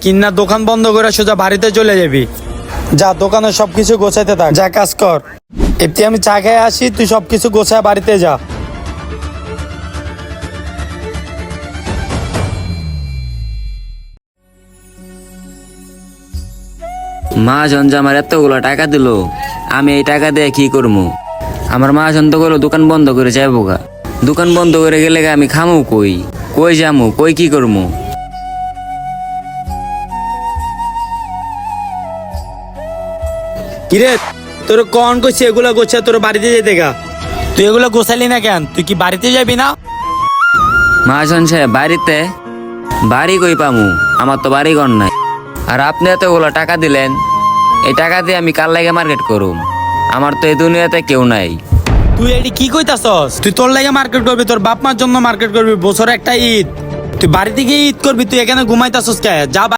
কিন্না দোকান বন্ধ করে সোজা বাড়িতে চলে যাবি। যা দোকানে সবকিছু গোছাইতে থাক, যা কাজ কর। এমনি আমি চা খেয়ে আসি, তুই সবকিছু গোছায় বাড়িতে যা। মহাজন যে আমার এতগুলো টাকা দিল, আমি এই টাকা দিয়ে কি করবো? আমার মহাজন তো গেলো দোকান বন্ধ করে যাইবো গা। দোকান বন্ধ করে গেলে আমি খামু কই, কই যামু, কই কি করবো? কিরে তোর কন কইছি এগুলা গোছা তোর বাড়িতে যেতে গা, তুই এগুলো গোছালি না কেন? তুই কি বাড়িতে যাবি না? মহাজন সাহেব বাড়িতে বাড়ি কই পামু? আমার তো বাড়ি ঘর নাই। আর আপনি এতগুলো টাকা দিলেন, এই টাকা দিয়ে আমি কার লাগে মার্কেট করুম? আমার তো এই দুনিয়াতে কেউ নাই। তুই এটি কি কইতাছস? তুই তোর লাগে মার্কেট করবি, তোর বাপ মার জন্য মার্কেট করবি, বছরে একটা ঈদ। তুই বাড়িতে গিয়ে ঈদ করবি, তুই এখানে ঘুমাইতাছস কে? যা